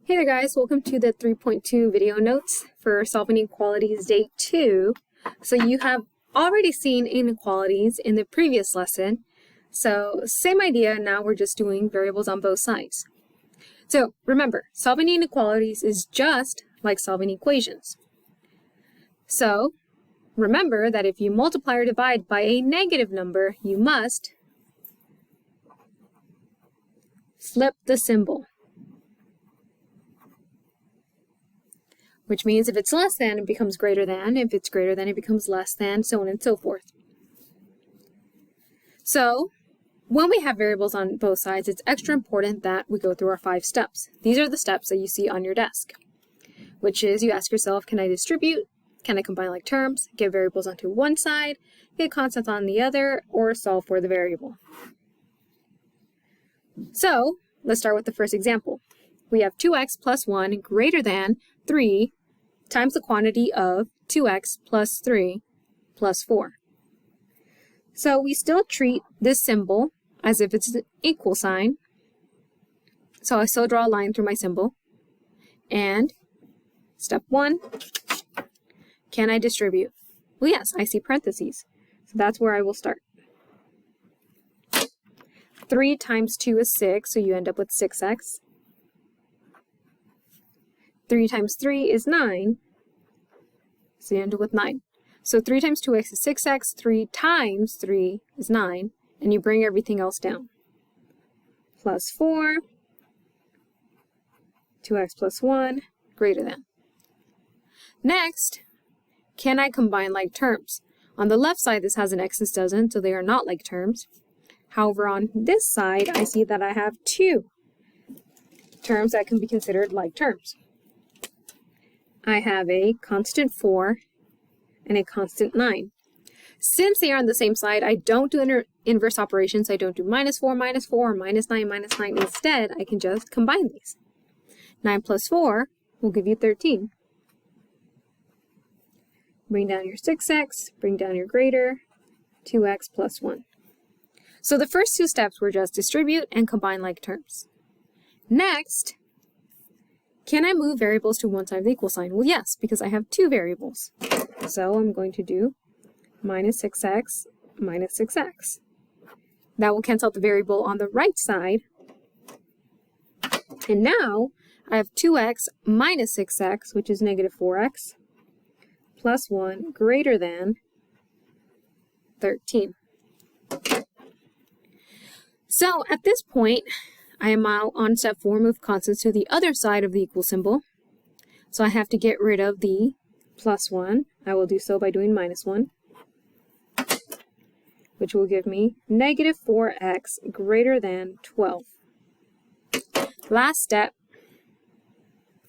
Hey there guys, welcome to the 3.2 video notes for solving inequalities day 2. So you have already seen inequalities in the previous lesson. So same idea, now we're just doing variables on both sides. So remember, solving inequalities is just like solving equations. So remember that if you multiply or divide by a negative number, you must flip the symbol. Which means if it's less than, it becomes greater than. If it's greater than, it becomes less than, so on and so forth. So, when we have variables on both sides, it's extra important that we go through our 5 steps. These are the steps that you see on your desk, which is you ask yourself, can I distribute? Can I combine like terms? Get variables onto one side, get constants on the other, or solve for the variable. So, let's start with the first example. We have 2x plus 1 greater than 3 times the quantity of 2x plus 3 plus 4. So we still treat this symbol as if it's an equal sign. So I still draw a line through my symbol. And step 1, can I distribute? Well, yes, I see parentheses. So that's where I will start. 3 times 2 is 6, so you end up with 6x. 3 times 3 is 9, so you end up with 9. So 3 times 2x is 6x, 3 times 3 is 9, and you bring everything else down. Plus 4, 2x plus 1, greater than. Next, can I combine like terms? On the left side, this has an x, this doesn't, so they are not like terms. However, on this side, I see that I have 2 terms that can be considered like terms. I have a constant 4 and a constant 9. Since they are on the same side, I don't do inverse operations. I don't do minus 4, or minus 9, minus 9. Instead, I can just combine these. 9 plus 4 will give you 13. Bring down your 6x, bring down your greater, 2x plus 1. So the first 2 steps were just distribute and combine like terms. Next, can I move variables to one side of the equal sign? Well, yes, because I have 2 variables. So I'm going to do minus 6x minus 6x. That will cancel out the variable on the right side. And now I have 2x minus 6x, which is negative 4x, plus 1 greater than 13. So at this point, I am now on step 4, move constants to the other side of the equal symbol. So I have to get rid of the plus 1. I will do so by doing minus 1, which will give me negative 4x greater than 12. Last step,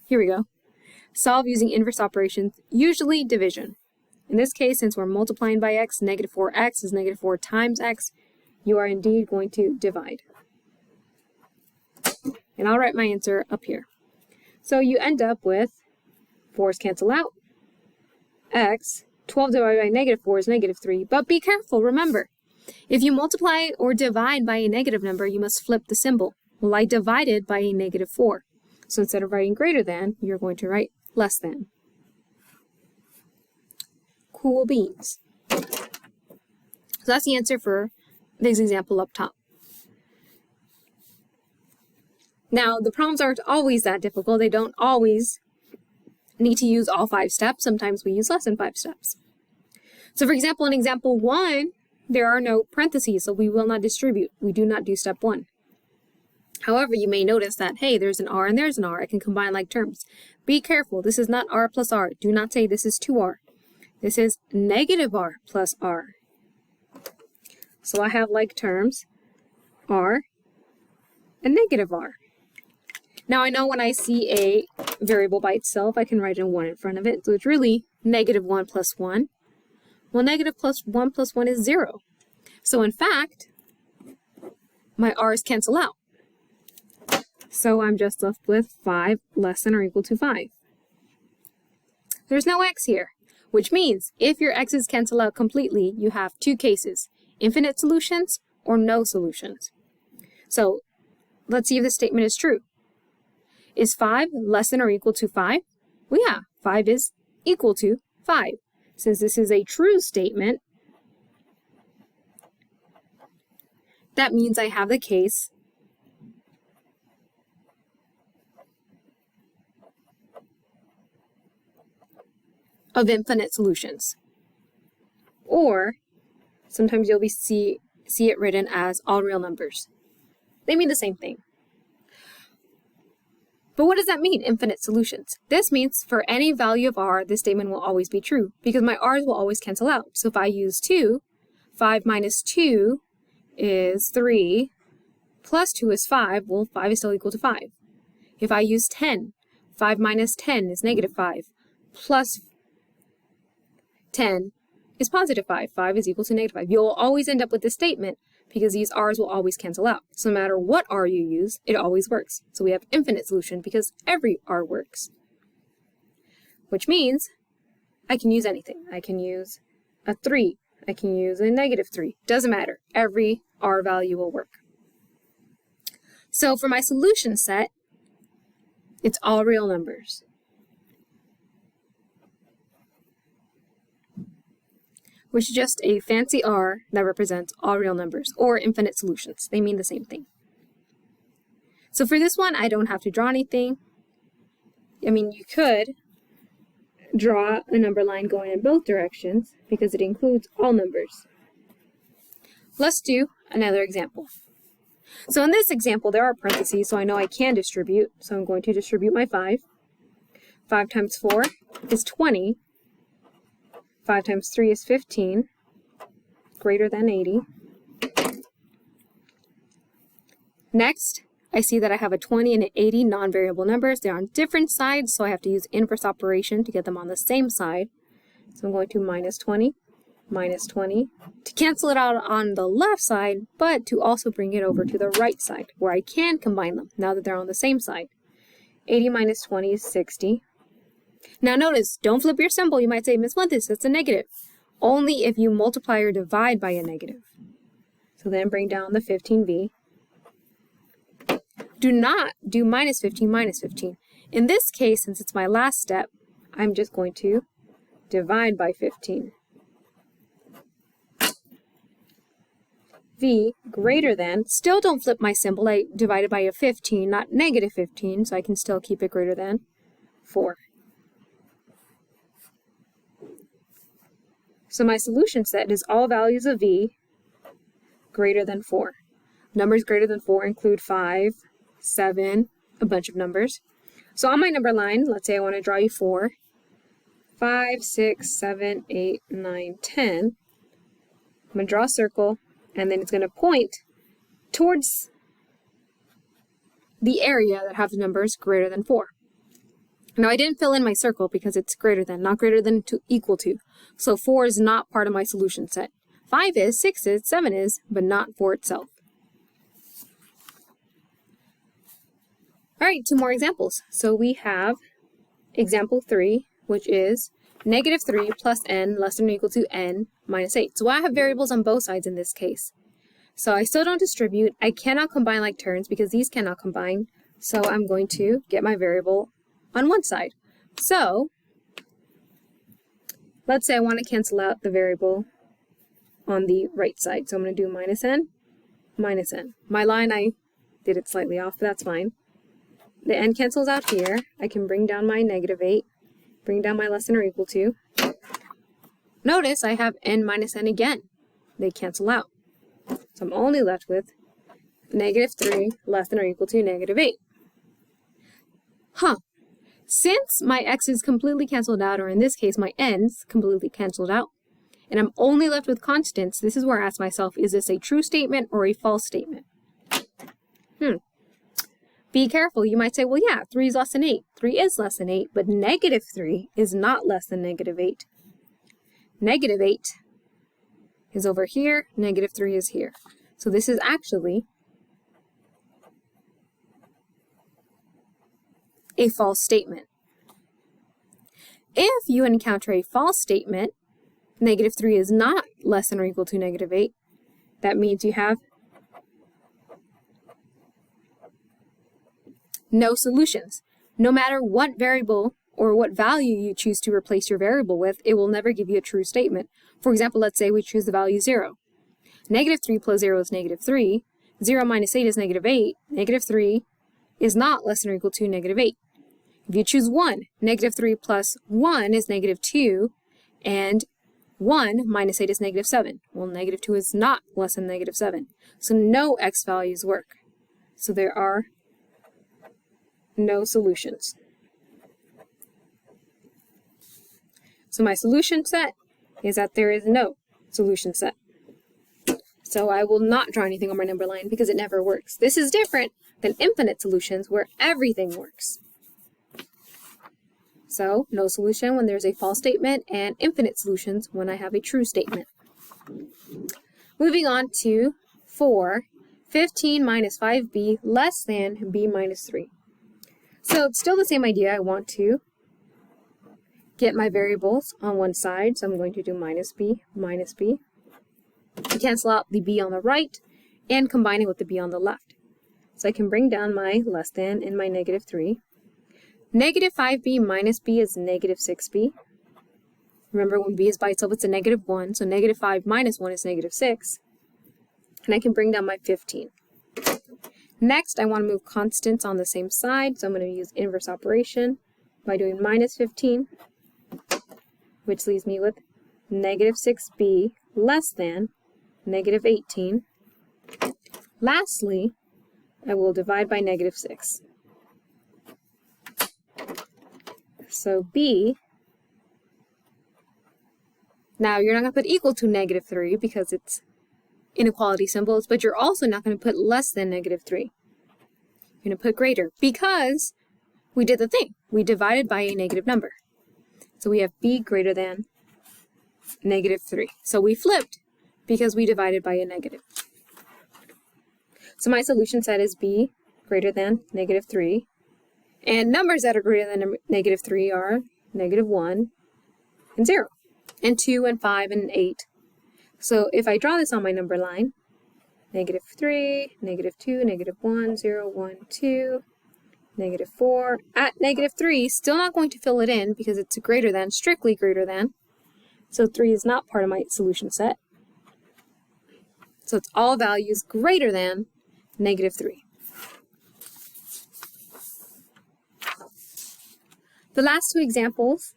here we go. Solve using inverse operations, usually division. In this case, since we're multiplying by x, negative 4x is negative 4 times x, you are indeed going to divide. And I'll write my answer up here. So you end up with 4's cancel out. X, 12 divided by negative 4 is negative 3. But be careful, remember, if you multiply or divide by a negative number, you must flip the symbol. Well, I divided by a negative 4. So instead of writing greater than, you're going to write less than. Cool beans. So that's the answer for this example up top. Now, the problems aren't always that difficult. They don't always need to use all 5 steps. Sometimes we use less than 5 steps. So for example, in example 1, there are no parentheses, so we will not distribute. We do not do step 1. However, you may notice that, hey, there's an r and there's an r. I can combine like terms. Be careful. This is not r plus r. Do not say this is 2r. This is negative r plus r. So I have like terms r and negative r. Now I know when I see a variable by itself, I can write a 1 in front of it. So it's really negative 1 plus 1. Well, negative 1 plus 1 is 0. So in fact, my r's cancel out. So I'm just left with 5 less than or equal to 5. There's no x here, which means if your x's cancel out completely, you have 2 cases, infinite solutions or no solutions. So let's see if this statement is true. Is 5 less than or equal to 5? Well, yeah, 5 is equal to 5. Since this is a true statement, that means I have the case of infinite solutions. Or sometimes you'll see it written as all real numbers. They mean the same thing. But what does that mean, infinite solutions? This means for any value of r, this statement will always be true because my r's will always cancel out. So if I use 2, 5 minus 2 is 3, plus 2 is 5, well, 5 is still equal to 5. If I use 10, 5 minus 10 is negative 5, plus 10 is positive 5. 5 is equal to negative 5. You'll always end up with this statement because these r's will always cancel out. So no matter what r you use, it always works. So we have infinite solution because every r works. Which means I can use anything. I can use a 3. I can use a negative 3. Doesn't matter. Every r value will work. So for my solution set, it's all real numbers. Which is just a fancy R that represents all real numbers, or infinite solutions. They mean the same thing. So for this one, I don't have to draw anything. I mean, you could draw a number line going in both directions, because it includes all numbers. Let's do another example. So in this example, there are parentheses, so I know I can distribute. So I'm going to distribute my 5. 5 times 4 is 20. 5 times 3 is 15, greater than 80. Next, I see that I have a 20 and an 80 non-variable numbers. They're on different sides, so I have to use inverse operation to get them on the same side. So I'm going to minus 20 to cancel it out on the left side, but to also bring it over to the right side, where I can combine them now that they're on the same side. 80 minus 20 is 60. Now notice, don't flip your symbol. You might say, Miss Fuentes, that's a negative. Only if you multiply or divide by a negative. So then bring down the 15v. Do not do minus 15 minus 15. In this case, since it's my last step, I'm just going to divide by 15. V greater than, still don't flip my symbol. I divided by a 15, not negative 15, so I can still keep it greater than 4. So my solution set is all values of v greater than 4. Numbers greater than 4 include 5, 7, a bunch of numbers. So on my number line, let's say I want to draw you 4, 5, 6, 7, 8, 9, 10. I'm going to draw a circle, and then it's going to point towards the area that has numbers greater than 4. Now I didn't fill in my circle because it's greater than, not greater than to equal to. So 4 is not part of my solution set. 5 is, 6 is, 7 is, but not 4 itself. All right, 2 more examples. So we have example 3, which is negative 3 plus n less than or equal to n minus 8. So I have variables on both sides in this case. So I still don't distribute. I cannot combine like terms because these cannot combine. So I'm going to get my variable on one side. So let's say I want to cancel out the variable on the right side. So I'm going to do minus n, minus n. My line, I did it slightly off, but that's fine. The n cancels out here. I can bring down my negative 8, bring down my less than or equal to. Notice I have n minus n again. They cancel out. So I'm only left with negative 3 less than or equal to negative 8. Since my x is completely canceled out, or in this case my n's completely canceled out, and I'm only left with constants, this is where I ask myself, is this a true statement or a false statement? Be careful. You might say, well, yeah, 3 is less than 8. 3 is less than 8, but negative 3 is not less than negative 8. Negative 8 is over here. Negative 3 is here. So this is actually a false statement. If you encounter a false statement, negative 3 is not less than or equal to negative 8, that means you have no solutions. No matter what variable or what value you choose to replace your variable with, it will never give you a true statement. For example, let's say we choose the value 0. Negative 3 plus 0 is negative 3. 0 minus 8 is negative 8. Negative 3 is not less than or equal to negative 8. If you choose 1, negative 3 plus 1 is negative 2, and 1 minus 8 is negative 7. Well, negative 2 is not less than negative 7. So no x values work. So there are no solutions. So my solution set is that there is no solution set. So I will not draw anything on my number line because it never works. This is different than infinite solutions where everything works. So no solution when there's a false statement, and infinite solutions when I have a true statement. Moving on to 4, 15 minus 5b less than b minus 3. So it's still the same idea. I want to get my variables on one side, so I'm going to do minus b, to cancel out the b on the right and combine it with the b on the left. So I can bring down my less than and my negative 3. Negative 5b minus b is negative 6b. Remember, when b is by itself, it's a negative 1, so negative 5 minus 1 is negative 6. And I can bring down my 15. Next, I want to move constants on the same side, so I'm going to use inverse operation by doing minus 15, which leaves me with negative 6b less than negative 18. Lastly, I will divide by negative 6. So b, now you're not going to put equal to negative 3 because it's inequality symbols, but you're also not going to put less than negative 3. You're going to put greater because we did the thing. We divided by a negative number. So we have b greater than negative 3. So we flipped because we divided by a negative. So my solution set is b greater than negative 3. And numbers that are greater than negative 3 are negative 1 and 0, and 2 and 5 and 8. So if I draw this on my number line, negative 3, negative 2, negative 1, 0, 1, 2, negative 4. At negative 3, still not going to fill it in because it's a greater than, strictly greater than. So 3 is not part of my solution set. So it's all values greater than negative 3. The last two examples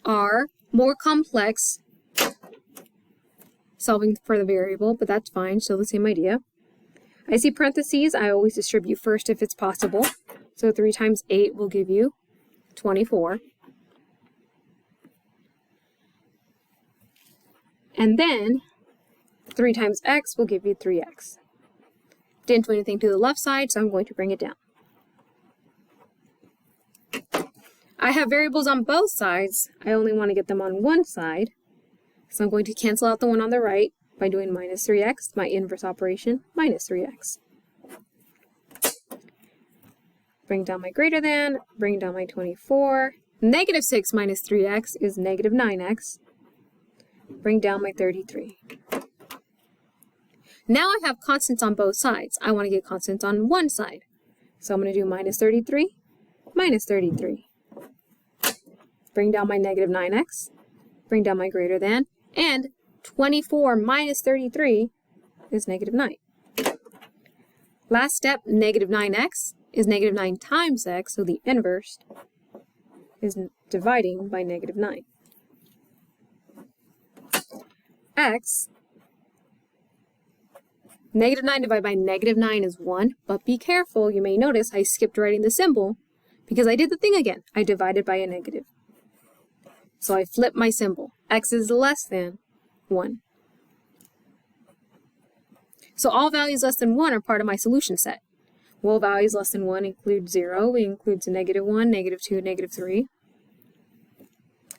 are more complex, solving for the variable, but that's fine, still the same idea. I see parentheses, I always distribute first if it's possible. So 3 times 8 will give you 24. And then 3 times x will give you 3x. Didn't do anything to the left side, so I'm going to bring it down. I have variables on both sides. I only want to get them on one side. So I'm going to cancel out the one on the right by doing minus 3x, my inverse operation, minus 3x. Bring down my greater than, bring down my 24. Negative 6 minus 3x is negative 9x. Bring down my 33. Now I have constants on both sides. I want to get constants on one side. So I'm going to do minus 33, minus 33. Bring down my negative 9x, bring down my greater than, and 24 minus 33 is negative 9. Last step, negative 9x is negative 9 times x, so the inverse is dividing by negative 9. X, negative 9 divided by negative 9 is 1, but be careful, you may notice I skipped writing the symbol because I did the thing again. I divided by a negative. So I flip my symbol. X is less than 1. So all values less than 1 are part of my solution set. Well, values less than 1 include 0. It includes a negative 1, negative 2, negative 3.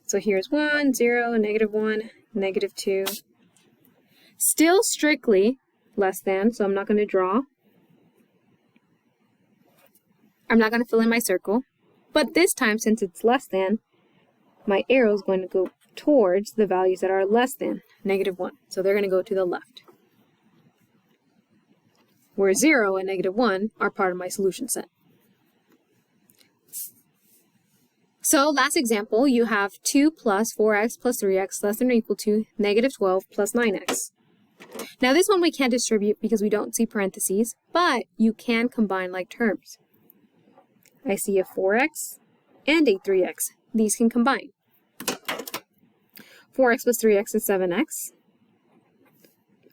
So here's 1, 0, negative 1, negative 2. Still strictly less than, so I'm not going to draw. I'm not going to fill in my circle. But this time, since it's less than, my arrow is going to go towards the values that are less than negative 1. So they're going to go to the left. where 0 and -1 are part of my solution set. So last example, you have 2 plus 4x plus 3x less than or equal to -12 plus 9x. Now this one we can't distribute because we don't see parentheses, but you can combine like terms. I see a 4x and a 3x. These can combine. 4x plus 3x is 7x.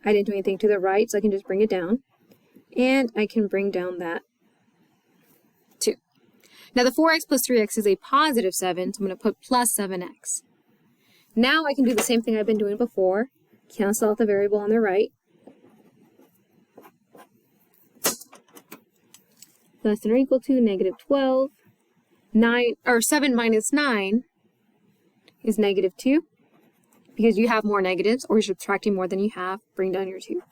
I didn't do anything to the right, so I can just bring it down. And I can bring down that 2. Now the 4x plus 3x is a positive 7, so I'm going to put plus 7x. Now I can do the same thing I've been doing before. Cancel out the variable on the right. Less than or equal to -12. 7 minus 9 is -2. Because you have more negatives, or you're subtracting more than you have, bring down your 2.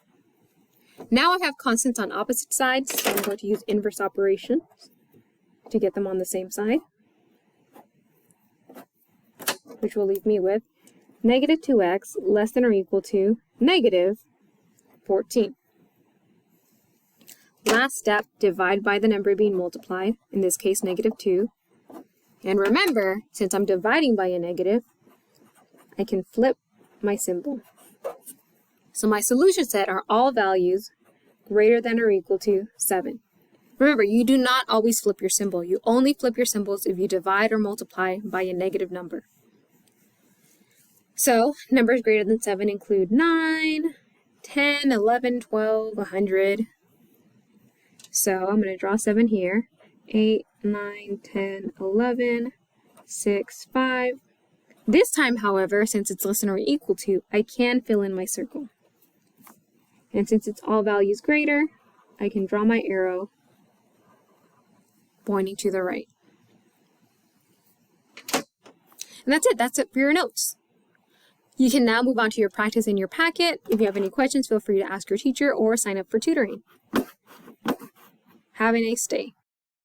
Now I have constants on opposite sides, so I'm going to use inverse operations to get them on the same side, which will leave me with -2x less than or equal to -14. Last step, divide by the number being multiplied, in this case -2. And remember, since I'm dividing by a negative, I can flip my symbol. So my solution set are all values greater than or equal to 7. Remember, you do not always flip your symbol. You only flip your symbols if you divide or multiply by a negative number. So numbers greater than 7 include 9, 10, 11, 12, 100. So I'm going to draw 7 here. 8, 9, 10, 11, 6, 5. This time, however, since it's less than or equal to, I can fill in my circle. And since it's all values greater, I can draw my arrow pointing to the right. And that's it. That's it for your notes. You can now move on to your practice in your packet. If you have any questions, feel free to ask your teacher or sign up for tutoring. Have a nice day.